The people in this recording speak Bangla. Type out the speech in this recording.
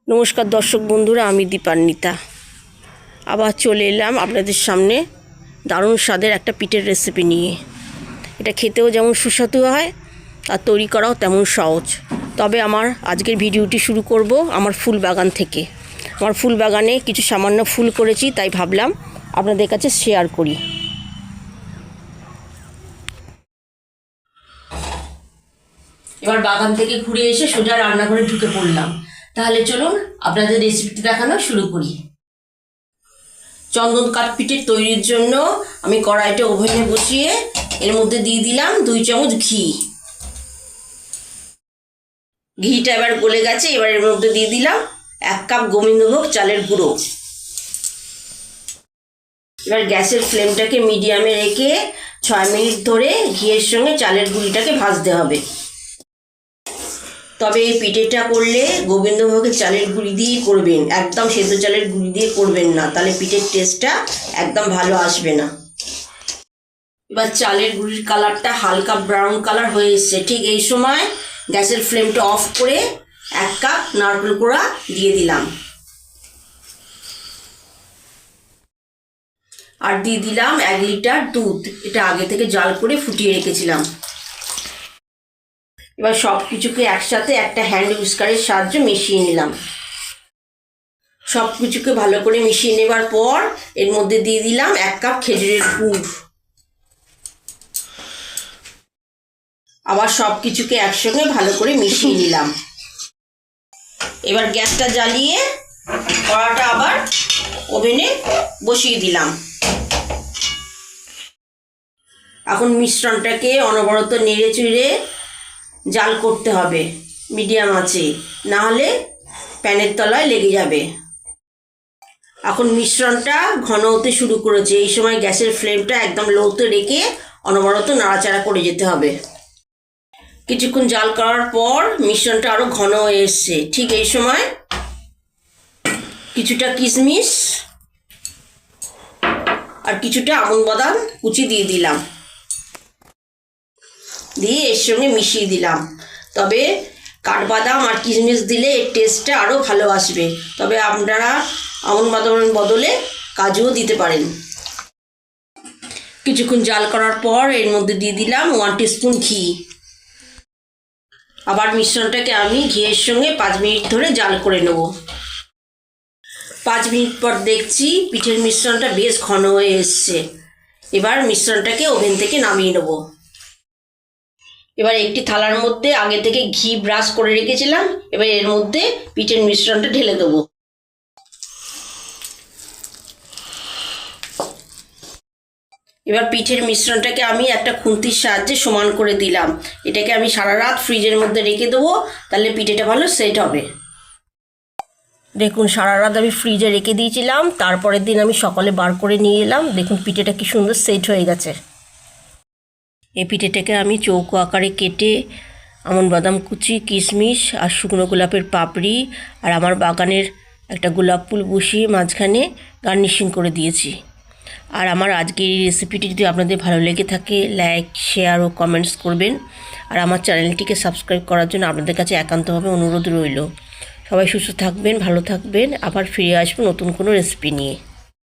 নমস্কার দর্শক বন্ধুরা, আমি দীপান্বিতা আবার চলে এলাম আপনাদের সামনে দারুণ স্বাদের একটা পিঠের রেসিপি নিয়ে। এটা খেতেও যেমন সুস্বাদু হয় আর তৈরি করাও তেমন সহজ। তবে আমার আজকের ভিডিওটি শুরু করব আমার ফুল বাগান থেকে। আমার ফুল বাগানে কিছু সামান্য ফুল করেছি, তাই ভাবলাম আপনাদের কাছে শেয়ার করি। এবার বাগান থেকে ঘুরে এসে সোজা রান্নাঘরে ঢুকে পড়লাম। তাহলে চলুন আপনাদের রেসিপিটি দেখানো শুরু করি। চন্দন কাঠ পিঠের তৈরির জন্য আমি কড়াইটা ওভেনে বসিয়ে এর মধ্যে দিয়ে দিলাম 2 চামচ ঘি। ঘিটা এবার গলে গেছে। এবার এর মধ্যে দিয়ে দিলাম 1 কাপ গোবিন্দভোগ চালের গুঁড়ো। এবার গ্যাসের ফ্লেমটাকে মিডিয়ামে রেখে 6 মিনিট ধরে ঘিয়ের সঙ্গে চালের গুঁড়িটাকে ভাজতে হবে। তবে এই পিঠেটা করলে গোবিন্দভোগের চালের গুঁড়ি দিয়েই করবেন, একদম সেদ্ধ চালের গুঁড়ি দিয়ে করবেন না, তাহলে পিঠের টেস্টটা একদম ভালো আসবে না। এবার চালের গুঁড়ির কালারটা হালকা ব্রাউন কালার হয়ে এসছে। ঠিক এই সময় গ্যাসের ফ্লেমটা অফ করে 1 কাপ নারকেল কোড়া দিয়ে দিলাম। আর দিয়ে দিলাম 1 লিটার দুধ, এটা আগে থেকে জাল করে ফুটিয়ে রেখেছিলাম। এবার সব কিছুকে একসাথে একটা হ্যান্ড উইস্কারের সাহায্যে মিশিয়ে নিলাম। সব কিছুকে ভালো করে মিশিয়ে নেবার পর এর মধ্যে দিয়ে দিলাম 1 কাপ খেজুরের গুড়। আবার সব কিছুকে একসঙ্গে ভালো করে মিশিয়ে নিলাম। এবার গ্যাসটা জ্বালিয়ে কড়াটা আবার ওভেনে বসিয়ে দিলাম। এখন মিশ্রণটাকে অনবরত নেড়ে চুড়ে জাল করতে হবে মিডিয়াম আঁচে, না হলে প্যানের তলায় লেগে যাবে। এখন মিশ্রণটা ঘন হতে শুরু করেছে। এই সময় গ্যাসের ফ্লেমটা একদম লোতে রেখে অনবরত নাড়াচাড়া করে যেতে হবে। কিছুক্ষণ জাল করার পর মিশ্রণটা আরও ঘন হয়ে এসছে। ঠিক এই সময় কিছুটা কিশমিশ আর কিছুটা আমন্ড বাদাম কুচি দিয়ে দিলাম, দিয়ে এর সঙ্গে মিশিয়ে দিলাম। তবে কাঠবাদাম আর কিশমিশ দিলে এর টেস্টটা আরও ভালো আসবে। তবে আপনারা আমন্ড বাদামের বদলে কাজুও দিতে পারেন। কিছুক্ষণ জাল করার পর এর মধ্যে দিয়ে দিলাম 1 টিস্পুন ঘি। আবার মিশ্রণটাকে আমি ঘিয়ের সঙ্গে 5 মিনিট ধরে জাল করে নেব। 5 মিনিট পর দেখছি পিঠের মিশ্রণটা বেশ ঘন হয়ে এসছে। এবার মিশ্রণটাকে ওভেন থেকে নামিয়ে নেব। এবার একটি থালার মধ্যে আগে থেকে ঘি ব্রাশ করে রেখেছিলাম। এবার এর মধ্যে পিঠের মিশ্রণটা ঢেলে দেবো। এবার পিঠের মিশ্রণটাকে আমি একটা খুন্তির সাহায্যে সমান করে দিলাম। এটাকে আমি সারা রাত ফ্রিজের মধ্যে রেখে দেবো, তাহলে পিঠেটা ভালো সেট হবে। দেখুন, সারা রাত আমি ফ্রিজে রেখে দিয়েছিলাম, তারপরের দিন আমি সকালে বার করে নিয়ে এলাম। দেখুন পিঠেটা কি সুন্দর সেট হয়ে গেছে। এই পিঠেটাকে আমি চৌকো আকারে কেটে আমন্ড বাদাম কুচি, কিশমিশ আর শুকনো গোলাপের পাপড়ি আর আমার বাগানের একটা গোলাপ ফুল বসিয়ে মাঝখানে গার্নিশিং করে দিয়েছি। আর আমার আজকের এই রেসিপিটি যদি আপনাদের ভালো লেগে থাকে, লাইক, শেয়ার ও কমেন্টস করবেন। আর আমার চ্যানেলটিকে সাবস্ক্রাইব করার জন্য আপনাদের কাছে একান্তভাবে অনুরোধ রইল। সবাই সুস্থ থাকবেন, ভালো থাকবেন। আবার ফিরে আসবো নতুন কোনো রেসিপি নিয়ে।